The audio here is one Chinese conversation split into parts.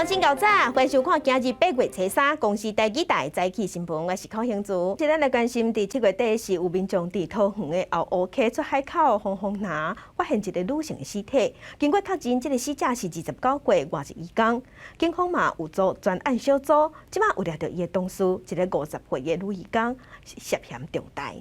新搞早，欢迎收看今日8月初3公司第几台早起新闻，我是柯兴珠。今日来关心，伫7月底时，有民众伫桃园的后湖溪出海口红拿发现一个女性的尸体。经过确认，这个死者是29岁外籍移工。警方嘛有组专案小组，即马有抓到伊的同事，一个50岁的女移工涉嫌重大。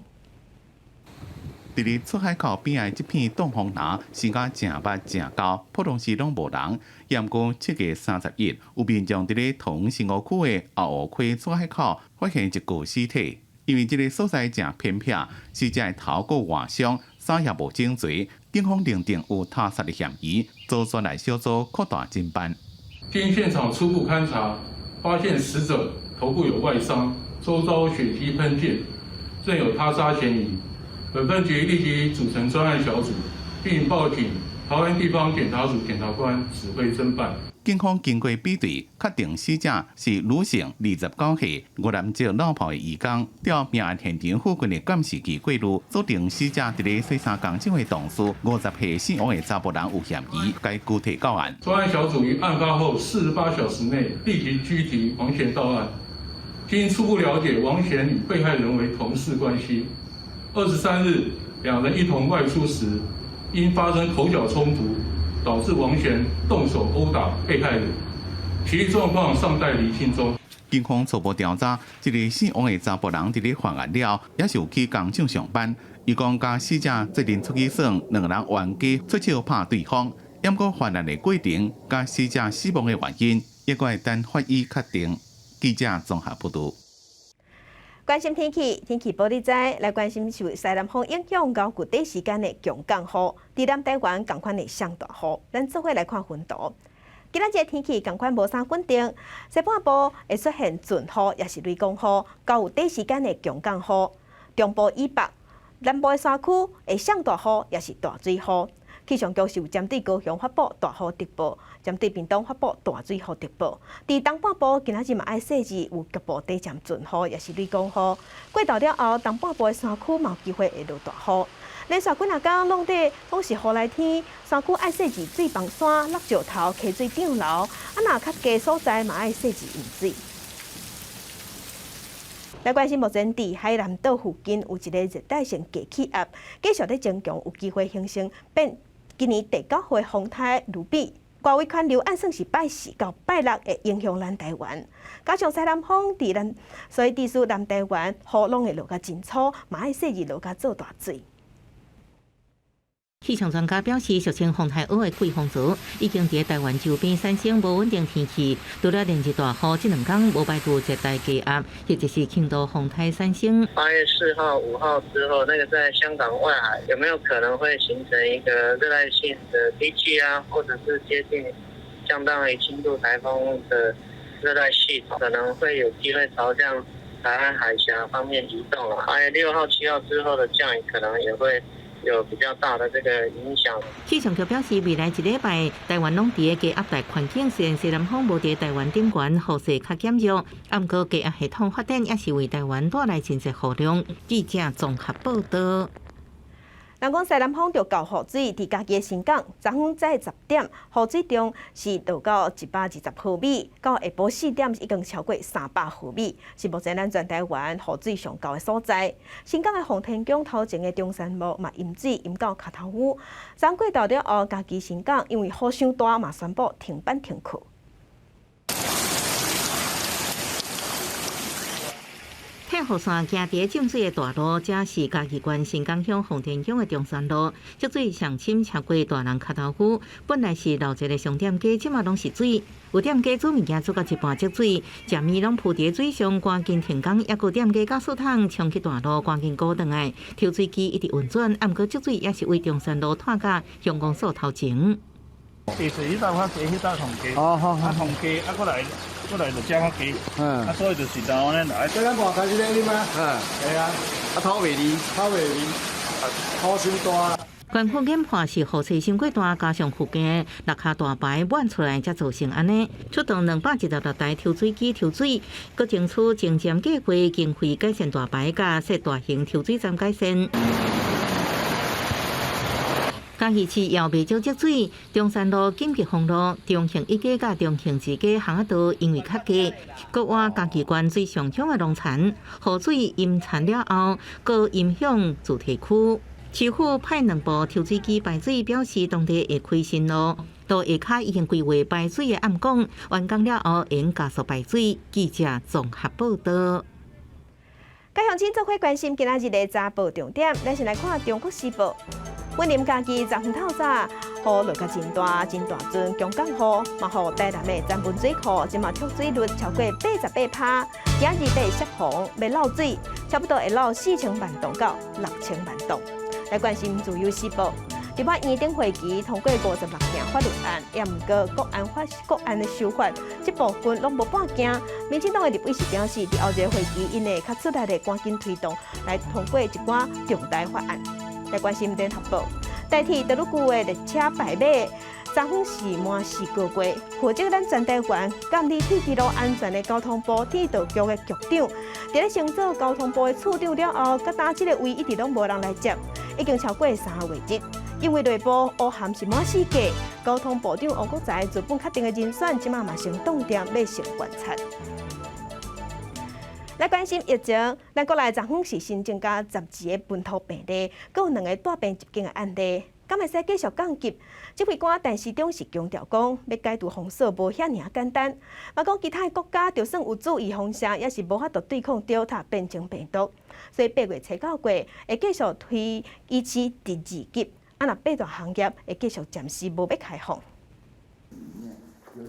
伫咧出海口边仔这片洞风林，时间正捌正高，普通时拢无人。验过7月31日，有民众伫咧桃园新湖区的后湖溪出海口发现一具尸体。因为这个所在正偏僻，死者的头骨外伤，衫也无整齐，警方认定有他杀的嫌疑，组专案小组扩大侦办。经现场初步勘查，发现死者头部有外伤，周遭血迹喷溅，正有他杀嫌疑。本分局立即组成专案小组，并报警桃园地方检察署检察官指挥侦办。警方经过比对，确定死者是女性，29岁，越南籍老婆的移工。调命案现场附近的监视器记录，锁定死者伫咧洗衫工厂的同事50岁姓王的查甫人有嫌疑，该具体告案。专案小组于案发后48小时内立即拘提王贤到案。经初步了解，王贤与被害人为同事关系。23日，两人一同外出时，因发生口角冲突，导致王贤动手殴打被害人，其余状况尚待厘清中。警方初步调查，这个姓王的查甫人伫咧犯案了，也是有去工厂上班。伊讲甲死者责任出去耍，两人冤家出手拍对方。验过犯案的过程，甲死者死亡的原因，也会等法医确定。记者综合报道。关心天气，天气报你知。来关心受西南风影响到具体时间的强降雨，伫南台湾同款的上大雨。咱做伙来看分图。今仔日天气同款无啥稳定，西半部会出现阵雨，也是雷公雨，较有短时间的强降雨。中部以北、南部的山区会上大雨，也是大水雨。气象局是有针对高雄发布大雨特报，针对屏东发布大水雨特报。伫东半部今仔日嘛爱细致有局部短暂阵雨，也是雷公雨。过到了后，东半部的山区嘛有机会会落大雨。连续几日间拢是雨来天，山区爱细致水房山、落石头、溪水涨流，若较低所在嘛爱细致淹水。来关心目前伫海南岛附近有一个热带性低气压，继续咧增强，有机会形成变今年第9号风台卢比。外围环流按算是拜4到拜6会影响咱台湾，加上西南风伫咱，所以地区南台湾雨拢会落甲真粗，嘛爱细日落甲做大水。气象专家表示，俗称风台欧的季风槽已经伫台湾周边产生无稳定天气，除了连日大雨，这2天无排除热带低压，也就是轻度风台产生。8月4号、5号之后，那个在香港外海有没有可能会形成一个热带性的低气压，或者是接近相当于轻度台风的热带系统，可能会有机会朝向台湾海峡方面移动了。8月6号、7号之后的降雨可能也会有比较大的这个影响。气象局表示，未来1礼拜，台湾拢伫个低压带环境，虽然西南风无伫台湾顶悬，雨势较减弱，不过低压系统发展也是为台湾带来真侪雨量。记者综合报道。人讲西南风就到雨水伫家己的新港，昨昏在10点，雨水量是落到120毫米，到下晡4点已经超过300毫米，是目前咱全台湾雨水上高的所在。新港的洪天宫头前的中山路嘛淹水淹到脚头乌，昨过到了后，家己新港因为雨伤大嘛宣布停班停课。太湖山行伫浸水的大路，这是嘉义县新港乡洪田乡的中山路，积水上侵超过大人脚头区。本来是老一个商店街，即马拢是水。有店家煮物件做到一半积水，食面拢铺伫水上，赶紧停工。也有店家驾驶桶冲去大路，赶紧过转来。抽水机一直运转，毋过积水也是为中山路拓甲乡公所头前。其实迄道较济，迄道红鸡，红鸡过来就食较鸡，所以就是就安尼来。这咱半开始咧啉啊，系啊，头袂离，雨伤大。关附近破是雨势伤过大，加上附近落下大排满出来，才造成安尼。出动216台抽水机抽水，搁争取精尖计划经费改善大排，甲设大型抽水站改善。嘉义市也未少积水，中山路、紧急封路、中兴一街甲中兴二街巷道因为较低，国外嘉义县最上涨的农田，雨水淹残了后，搁影响主题区。市府派2部抽水机排水，表示当地会开新路，道下骹已经规划排水的暗管，完工了后会加速排水。记者综合报道。加乡亲做伙关心今仔日的早报重点，咱先来看《中国时报》。云林家己10分透早，雨落甲真大阵，强降雨，嘛予台南的詹本水库今嘛蓄水率超过88%，今日被泄洪要漏水，差不多会漏4000万吨到6000万吨。来关心自由时报。立法院顶会期通过56件法律案，也毋过国安的修法，这部分拢无半件。民进党的立委是表示，伫后一个会期因会较出力的赶紧推动，来通过一寡重大法案。来关心联合报，代替德鲁久的列车摆马，昨昏是满4个月。负责咱全台湾监理铁路安全的交通部铁道局的局长，伫咧升做交通部的处长了后，甲打这个位一直拢无人来接，已经超过3个月日。因为内部乌函是满4架，交通部长王国材原本确定的人选，即马嘛先冻定要先观察。来关心疫情，咱国内昨昏是新增加12个本土病例，阁有2个带病入境的案例，敢会使继续降级？指挥官陈时中是强调讲，要解除封锁无遐尔简单，嘛讲其他的国家就算有注意封城，也是无法度对抗 Delta 变种病毒，所以8月初9月会继续推维持第2级。若8大行业会继续暂时无要开放。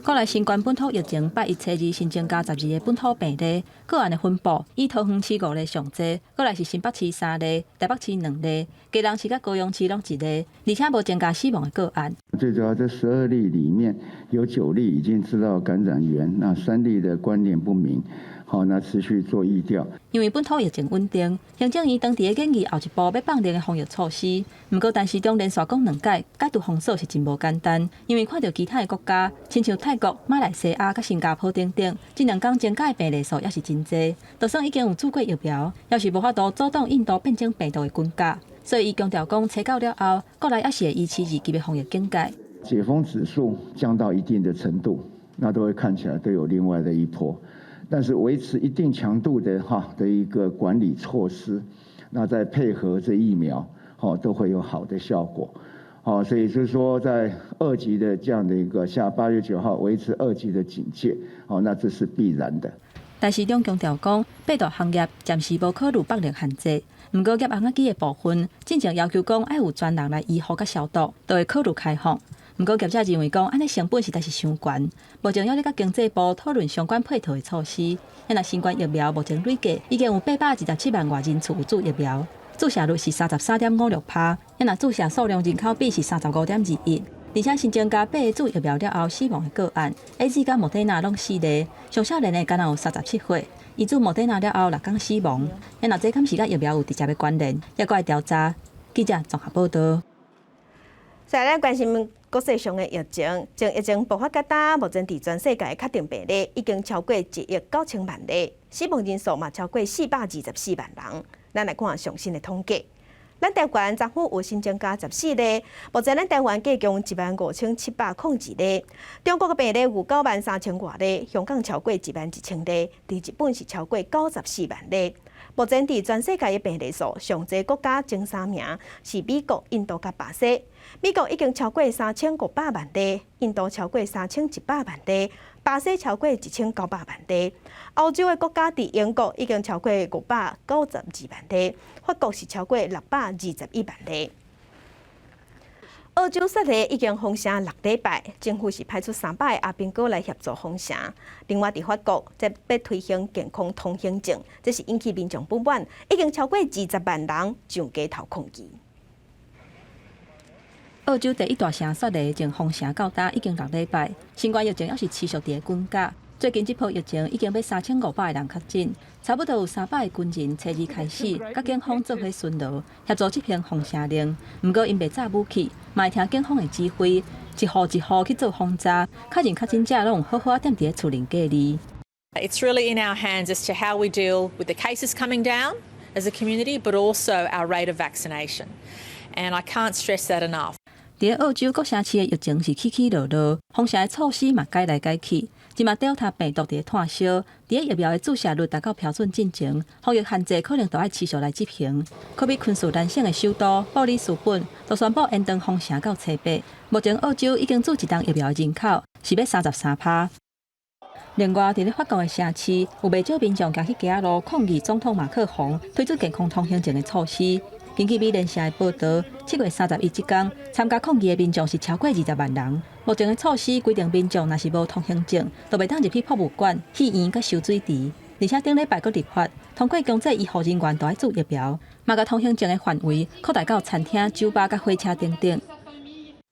国内新冠本土疫情8月初2新增加12个本土病例，个案的分布以桃园市5例上济，过来是新北市3例，台北市2例，基隆市甲高雄市拢1例，而且无增加死亡的个案。最主要这12例里面有9例已经知道感染源，那3例的关联不明。好，那持续做疫调。因为本土疫情稳定，行政院当地建议后一步要放定的防疫措施。不过，陈时中连续讲2届，解除封锁是真无简单。因为看到其他的国家，亲像泰国、马来西亚、甲新加坡等等，这2天增加的病例数也是真多。就算已经有注过疫苗，也是无法度阻挡印度变种病毒的滚价。所以，伊强调讲，初9了后，国内也是会维持2级的防疫警戒。解封指数降到一定的程度，那都会看起来都有另外的一波。但是维持一定强度的一个管理措施，那再配合这疫苗，都会有好的效果。所以就是说，在2级的这样的一个下8月9号维持2级的警戒，那这是必然的。陈时中强调讲，8大行业暂时无考虑放零限制，不过业红仔机的部分，进前要求讲要有专人来医护甲消毒，都会考虑开放。不过业者认为讲，安尼成本实在是伤悬，目前要咧甲经济部讨论相关配套的措施。因若新冠疫苗目前累计已经有827万外人次有注疫苗，注射率是33.56%，因若注射数量人口比是35.21%。而且新增加8个注疫苗了后死亡的个案 ，AZ 甲莫德纳拢4例，上少年的敢若有37岁，伊注莫德纳了后6天死亡，因若这敢是甲疫苗有直接的关联，也搁来调查。记者综合报道。再来关心国际上的疫情，从疫情爆发到今，目前伫全世界的确定病例已经超过1亿9千万例，死亡人数嘛超过424万人。咱来看最新的统计，咱台湾昨昏有新增加14例，目前咱台湾计共15702例。中国的病例有93000多例，香港超过11000例，伫日本是超过94万例。目前伫全世界的病例数上济国家前3名是美国、印度甲巴西。美国已经超过3500万例，印度超过3100万例，巴西超过1900万例。欧洲的国家伫英国已经超过592万例，法国是超过621万例。澳洲雪梨已经封城6礼拜，政府是派出300个阿兵哥来协助封城。另外，伫法国则要推行健康通行证，这是引起民众不满，已经超过20万人上街头抗议。澳洲第一大城雪梨从封城到今已经6礼拜，新冠疫情也是持续伫个滚价。最近这波疫情已经要3500个人确诊，差不多有300个军人初2开始，甲警方做伙巡逻，协助这片封城令。不过因袂炸武器，嘛会听警方的指挥，一户一户去做轰炸，确诊者拢有好好踮伫个厝邻隔离。It's really in our hands as to how we deal with the cases coming down as a community, but also our rate of vaccination. And I can't stress that enough. 伫澳洲各城市的疫情是起起落落，封城的措施嘛改来改去。即马 Delta 病毒伫炭烧，伫疫苗的注射率达到标准进前，防疫限制可能都要持续来执行。可比昆士兰省的首都布里斯本就宣布延长封城到初8。目前澳洲已经注一档疫苗的人口是要33%。另外，伫咧法国的城市，有袂少民众行去街仔路抗议总统马克宏推出健康通行证的措施。根据美联社的报道，7月31这天参加抗议的民众是超过20万人。目前的措施规定，民众若是无通行证，就袂当入去博物馆、戏院甲收水池。而且顶礼拜佫立法，通过强制医护人员都要注疫苗，嘛甲通行证的范围扩大到餐厅、酒吧甲火车等等。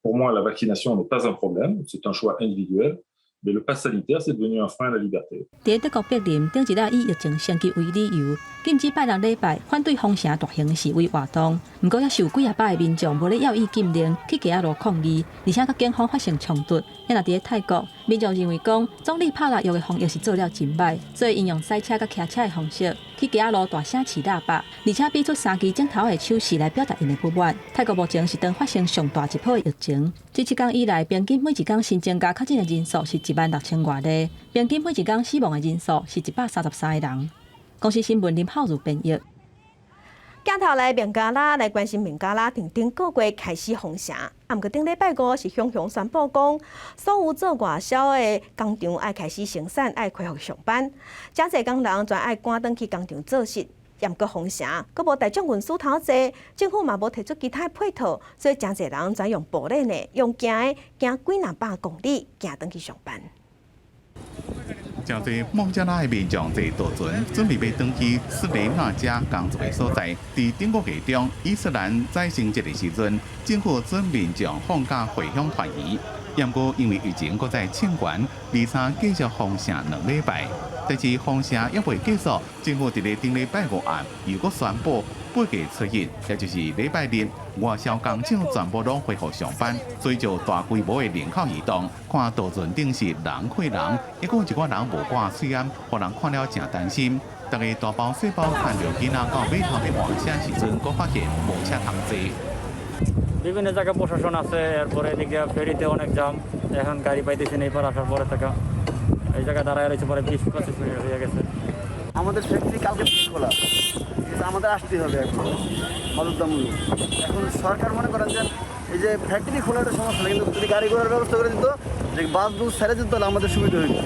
Pour moi, la vaccination n'est pas un problème, c'est un choix individuel. Mais le pass sanitaire, c'est devenu un frein à la liberté. 伫德国柏林，顶一日以疫情升级为理由，禁止拜六礼拜反对封城大型示威活动。不过，也是有几百个民众无咧要伊禁令去街仔路抗议，而且甲警方发生冲突。也若伫咧泰国，民众认为讲总理拍落药的防疫是做了真歹，所以应用塞车甲骑车的方式去街仔路大声饲喇叭，而且比出3支镜头的手势来表达因的不满。泰国目前是当发生上大一波的疫情，这7天以来，平均每一天新增加确诊的人数是16000外例，平均每一天死亡的人数是133个人。公司新闻林浩如编译。镜头来孟加拉来关心孟加拉顶个月开始封城，啊，毋过顶礼拜5是雄宣布讲，所有做外销的工厂爱开始生产，爱恢复上班，真侪工人全爱赶转去工厂做事。也毋过封城，阁无大众运输头坐，政府嘛无提出其他配套，所以真侪人全用步练的，用行的行几若百公里，行转去上班。真侪孟加拉的民众坐渡船，准备要转去斯里纳加工作的所在。伫顶个月中，伊斯兰再升节的时阵，政府准民众放假回乡团圆。也毋过因为疫情搁再清悬，23继续封城2礼拜。但是封城还未结束，政府伫咧顶礼拜5暗又搁宣布8月初1，也就是礼拜日，外销工厂全部拢恢复上班，所以就大规模的人口移动。看渡船顶是人挤人，还佫有一寡人无挂水烟，互人看了真担心。大家大包小包牵着囡仔到码头要换车时阵，佫发现无车通坐。বিভিন্ন জায়গায় প্রশাসন আছে, এরপরে এদিকে ফেরিতে অনেক জাম, এখন গাড়ি পাইতেছি নেই পর আসার পরে থাকা এই জায়গায় দাঁড়ায় রয়েছে, পরে 20-25 মিনিট হয়ে গেছে। আমাদের ফ্যাক্টরি কালকে খোলা, আমাদের আসতেই হবে এখন বাধ্যতামূলক। এখন সরকার মনে করেন যে এই যে ফ্যাক্টরি খোলাটা সমস্যা না, কিন্তু যদি গাড়ি ঘোড়ার ব্যবস্থা করে দিত, যে বাস বুস ছেড়ে দিত, তাহলে আমাদের সুবিধা হইত।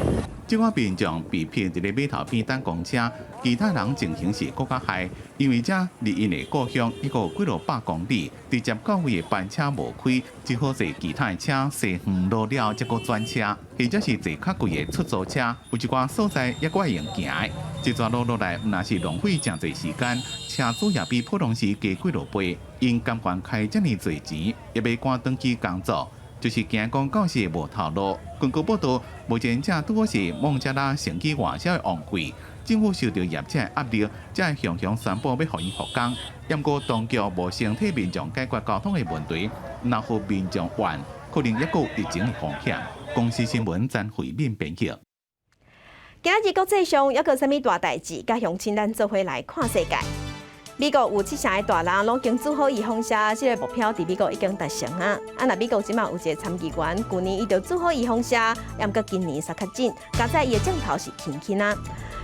这款民众被骗伫咧码头边等公车，其他人情形是更加害，因为这离因的故乡一个几落百公里，直接到位的班车无开，只好坐其他的车西远路了，再搁转车，或者是坐较贵的出租车，有一寡所在也怪用行的。这段路落来，毋但是浪费真侪时间，车主也比普通时加几落倍，因甘愿开遮尔侪钱，也要赶转去工作。就是惊讲到时无头路。根据报道，目前正拄好是孟加拉升级外销的旺季，政府受到业者的压力，才会向宣布要互因复工。不过当局无先替民众解决交通的问题，若互民众怨，可能也有疫情的风险。公司新闻詹慧敏编辑。今日国际上还有啥物大代志？甲乡亲咱做伙来看世界。美国有7成的大人拢经做好预防射，这个目标伫美国已经达成啊！若美国即马有一个参议员，去年伊就做好预防射，也毋过今年才确诊，加在伊的镜头是轻轻啊。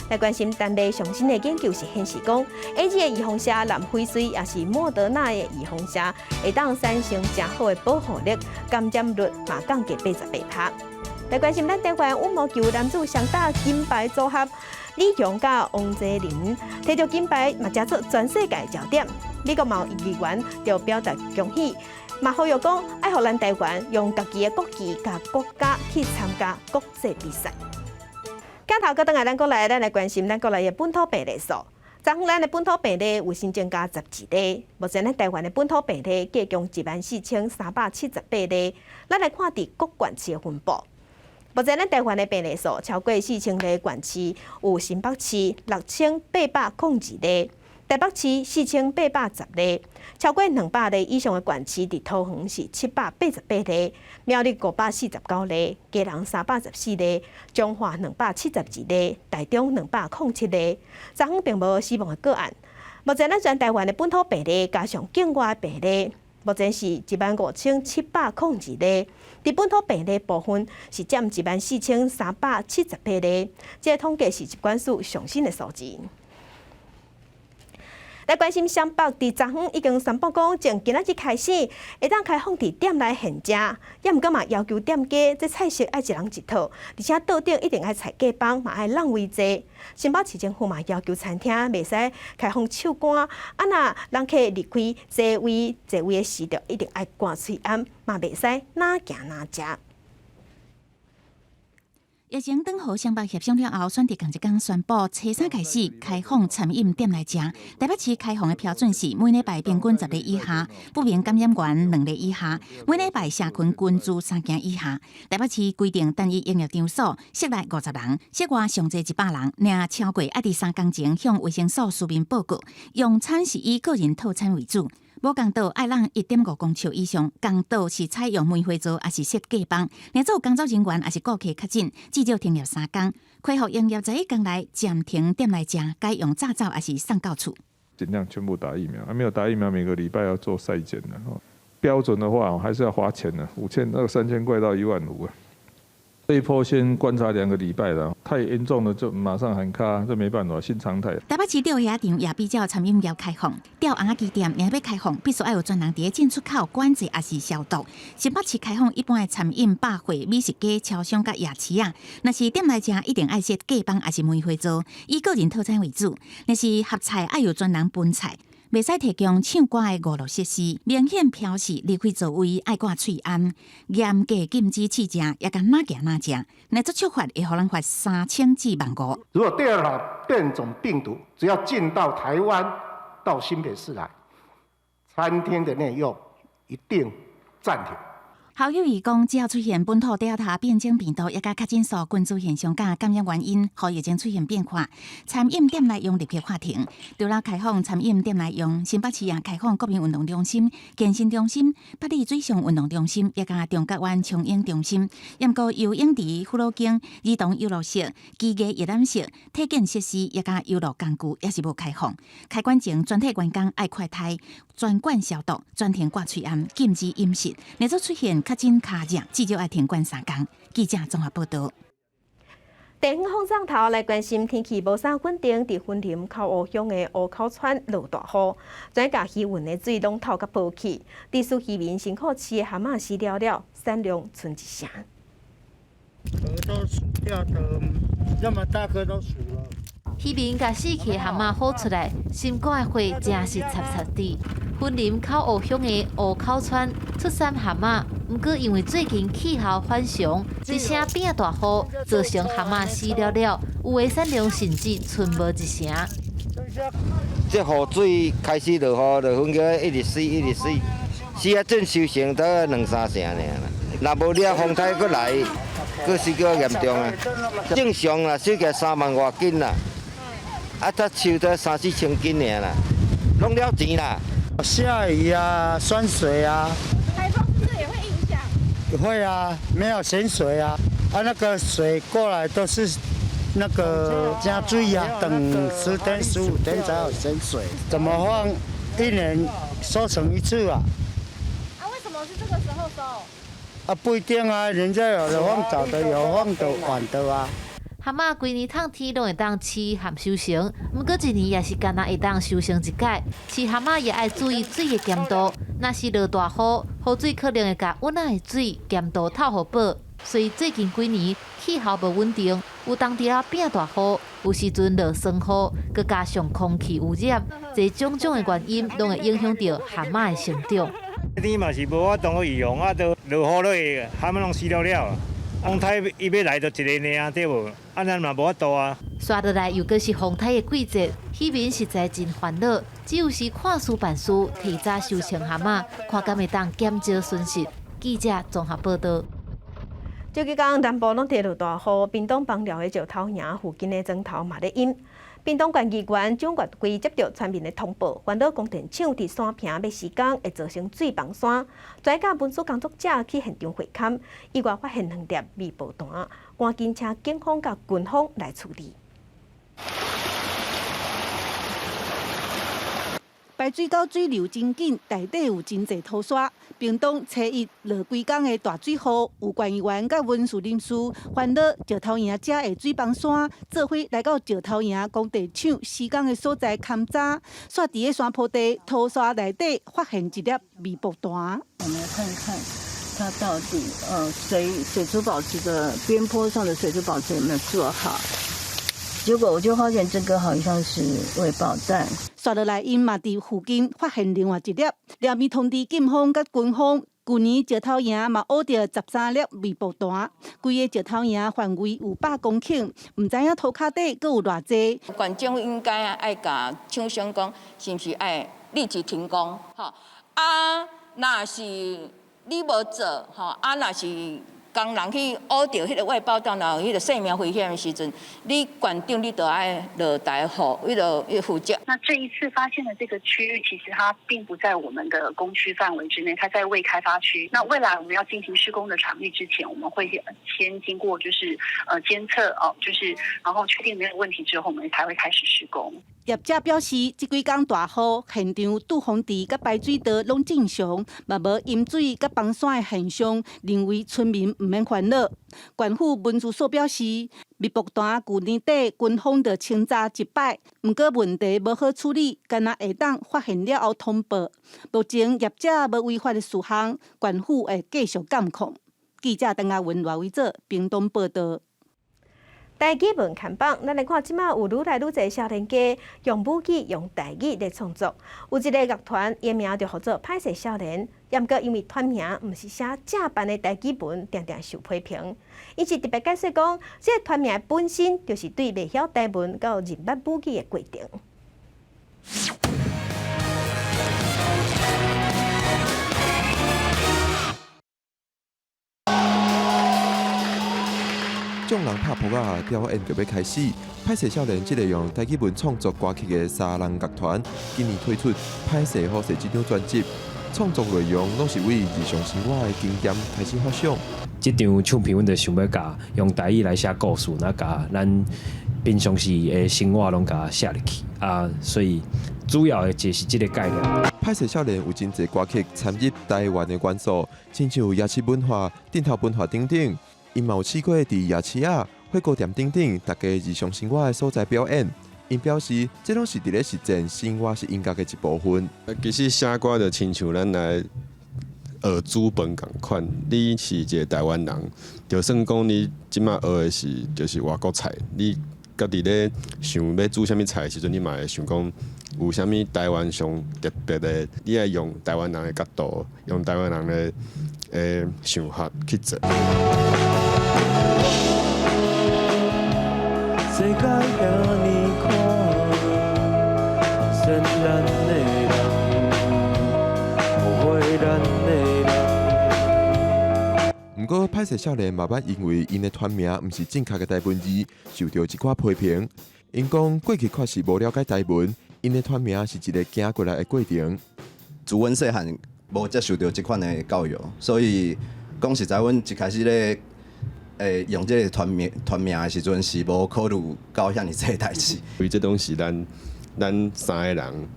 来关心单例上新的研究是显示讲 ，A G 的预防射、南非水也是莫德纳的预防射，会当产生真好的保护力，感染率嘛降低88%。来关心咱台湾羽毛球男子双打金牌组合。李强甲王泽林摕到金牌，嘛加出全世界焦点。美国贸易议员就表达恭喜，嘛呼吁讲爱互咱台湾用家己的国旗甲国家去参加国际比赛。镜头搁倒来，咱来关心咱国内的本土病例数。昨昏咱的本土病例有新增加12例，目前咱台湾的本土病例计共14378例。咱来看伫各县市的分布。目前咱台湾的病例数超过4000例，县市有新北市6802例，台北市4810例，超过200例以上的县市伫桃园是788例，苗栗549例，基隆314例，彰化272例，台中207例。昨昏并无死亡的个案。目前咱全台湾的本土病例加上境外病例，目前是15702例，伫本土病例部分是占14378例，这个统计是疾管署上新的数字。来关心湘北伫昨昏已经宣布讲，从今仔日开始会当开放伫店内现食，也毋过嘛要求店家这菜色爱一人一套，而且桌顶一定爱菜价帮，嘛爱让位坐。新北市政府嘛要求餐厅袂使开放手竿，若人客离开座位的时着一定爱挂喙安，嘛袂使哪行哪食。疫情等候湘北协商了后，选择同一天宣布，初三开始开放餐饮店来食。台北市开放的标准是每礼拜平均10例以下，不明感染源2例以下，每礼拜社群群聚3件以下。台北市规定单一营业场所室内50人，室外上侪100人，若超过爱伫3天前向卫生所书面报告。用餐是以个人套餐为主。无共岛爱让1.5公尺以上，共岛是采用梅花座，还是设价帮。若做工作人员还是顾客确诊，至少停业3天。恢复营业11天来暂停店来食，该用炸灶还是送到厝。尽量全部打疫苗，还没有打疫苗，每个礼拜要做筛检的。标准的话还是要花钱的，5000到3000块到15000啊。这一波先观察2个礼拜了，太严重了就马上喊卡，这没办法，新常态。台北市钓虾场也比较餐饮业开放，钓红仔鸡店若要开放，必须要有专人伫进出口管制也是消毒。新北市开放一般的餐饮、百货、美食街、超商甲夜市啊，若是店来食一定爱设价帮还是梅花座，以个人套餐为主。若是合菜爱有专人分菜。袂使提供唱歌的娱乐设施，明显表示离开座位爱挂喙安，严格禁止试食，也敢哪行哪食。若做处罚会互人罚3000至15000。如果第二种变种病毒只要进到台湾到新北市来，餐厅的内用一定暂停。校友义讲，只要出现本土Delta变种病毒，也甲确诊数群聚现象甲感染原因，互疫情出现变化，餐饮店内用立刻暂停。除了开放餐饮店内用，新北市也开放国民运动中心、健身中心、北里水上运动中心，也甲中角湾冲泳中心。也毋过游泳池、妇女间、儿童游乐室、机艺阅览室、体检设施，也甲游乐工具也是无开放。开馆前，全体员工爱快筛、专管消毒、专停挂喙安、禁止饮食。若做出现确诊卡热，至少要停馆3天。记者综合报道。地方风上头来关心天气无啥稳定，伫云林口湖乡的湖口村落大雨，全家鱼运的水拢透甲报去，地属渔民辛苦饲的蛤蟆死了，产量剩一成。都死掉的，那么大个都死了。渔民甲死去的蛤蟆薅出来，心肝的火真是擦擦地。云林口湖乡的湖口村出产蛤蟆，不过因为最近气候反常，一声变大雨，造成蛤蟆死了，有的产量甚至剩无一成。这雨水开始落雨，就分叫一直死，死啊，正收成到2-3成尔啦。若无了风台搁来，搁是搁严重啊。正常啦，收个3万外斤啦，啊，才收到3-4千斤尔啦，拢了钱啦。下雨啊，酸水啊，台风是不是也会影响？会啊，没有咸水啊，那个水过来都是那个加水啊，等10天15天才有咸水，怎么放1年收成一次啊？为什么是这个时候收？不一定啊，人家有的放早的，有放的晚的啊。蛤蟆规年烫天拢会当饲含收成，毋过一年也是干那会当收成一届。饲蛤蟆也爱注意水的咸度，若是落大雨，雨水可能会甲温仔的水咸度透互保。所以最近几年气候无稳定，有当地啊变大雨，有时阵落霜雨，佮加上空气污染，这种的原因拢会影响到蛤蟆的成长。天嘛是无法度去用，都落雨落蛤蟆拢死了。风台伊要来就一个尔，对无？咱嘛无法度啊。刷落来又搁是风台的季节，渔民实在真烦恼。只有是看事办事，提早收成蛤蟆，看敢会当减少损失。记者综合报道。这几天南部拢跌落大雨，屏东邦寮的石头营附近的庄头嘛咧淹。屏东县议员蒋月贵接到村民的通报，环岛供电厂伫山坪要施工，会造成水崩山。专家文书工作者去现场会勘，意外发现2粒未爆弹，赶紧请警方甲军方来处理。排水沟水流真紧，内底有真侪土沙。屏东初一落几天的大水雨，有管议员甲文书林书烦恼石头营遮的水泵山，做伙来到石头营工地厂施工的所在勘查，煞伫个山坡地土沙内底发现一粒微薄弹。我们来看看它到底水土保持的边坡上的水土保持有没有做好。结果我就发现这个好像是未爆弹。刷落来，因嘛伫附近发现另外一粒，连咪通知警方甲军方。去年石头营嘛挖到13粒微爆弹，规个石头营范围有100公頃，唔知影土骹底阁有偌济。县政府应该爱甲厂商讲，是毋是爱立即停工？吼若是你无做，若是。工人去挖到迄个外爆弹，然后迄个生命危险的时阵，你县长你都爱落台负负责。那这一次发现的这个区域，其实它并不在我们的工区范围之内，它在未开发区。那未来我们要进行施工的场域之前，我们会先经过就是监测就是然后确定没有问题之后，我们才会开始施工。业者表示，这几天大雨，现场堵洪池甲排水道拢正常，嘛无淹水甲崩山的现象，认为村民唔免烦恼。县府文书所表示，微爆弹去年底军方就清查1摆，不过问题无好处理，干那下当发现了后通报。目前业者无违法的事项，县府会继续监控。记者邓亚文、赖伟做屏东报道。台语文看榜，咱来看即马有愈来愈侪少年家用武器用台语来创作。有一个乐团，伊名就叫做歹势少年，也毋过因为团名毋是写正版的台语文，常常受批评。伊是特别解释讲，这个团名本身就是对袂晓台文到认捌武器的过程。众人拍扑啊，表演就要开始。歹势少年这个用台语文创作歌曲的3人乐团，今年推出《歹势好势》这张专辑，创作内容拢是为日常生活的经验开始发想。这张唱片，阮就想要甲用台语来写故事，那甲咱平常时的生活拢甲写入去啊，所以主要的就是这个概念。歹势少年有真侪歌曲参与台湾的元素，亲像夜市文化、顶头文化等等。因嘛有试过伫夜市啊、火锅店等等，大家日常生活的所在表演。因表示，这拢是伫咧实践生活是音乐的一部分。其实写歌就亲像咱来学煮饭共款，你是一个台湾人，就算讲你即马学的是就是外国菜，你家己咧想要煮啥物菜的时阵，你嘛会想讲有啥物台湾上特别的，你爱用台湾人的角度，用台湾人的想法去做。世界遐尼宽，善咱的人，误会咱的人。不过，歹势少年慢慢因为因的团名毋是正确的台文字，受到一寡批评。因讲过去确实无了解台文，因的团名是一个行过来的过程。自阮细汉无接受到这款的教育，所以讲实在，阮一开始咧。用这个团名的时阵是无考虑到遐尼济代志。因为这东西咱3个人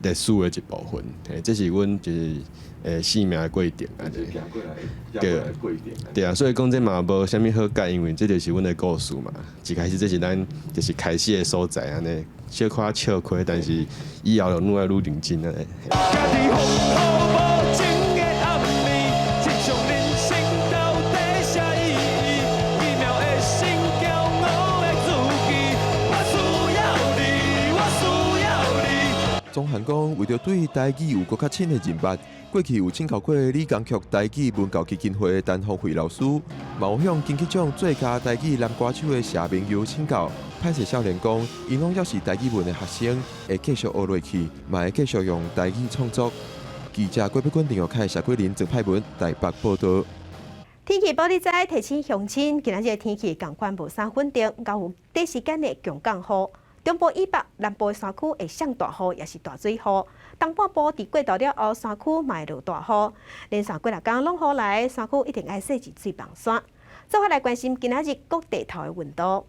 历史的一部分，这是阮就是生命的过程啊。对啊，所以讲这嘛无啥物好改，因为这就是阮的故事嘛。一开始这是咱就是开始的所在安尼，小可笑亏，但是以后就愈来愈认真安尼。钟汉讲，为着对台语有更较深的认捌，过去有请教过理工局台语文教基金会陈福惠老师，嘛有向金曲奖最佳台语男歌手的谢明佑请教。歹势少年讲，因拢要是台语文的学生，会继续学落去，嘛会继续用台语创作。记者郭碧君、林玉凯、谢桂林、郑派文台北报道。天气报你知，提醒乡亲，今仔日天气共款无啥稳定，到有短时间的强降雨。中部以北、南部的山区会上大雨，也是大水雨。东半部伫过道了后，山区嘛会落大雨。连续几6天拢雨来，山区一定爱设置水泵山。做伙来关心今仔日各地头的温度。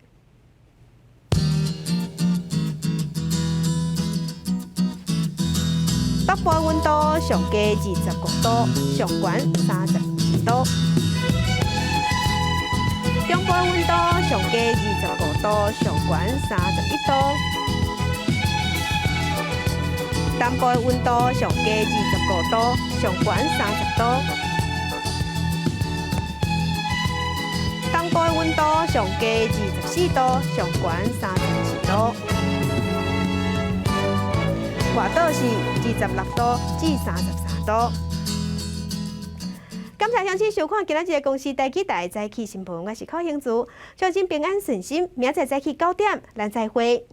北部温度上低25度，上悬32度。中部温度上低25度，上悬31度。南部温度上低25度，上悬30度。东部温度上低24度，上悬32度。外岛是26度至33度。感谢乡亲收看今仔日的公视台记台早起新闻，我是柯兴珠，祝您平安顺心，明仔早起9点，咱再会。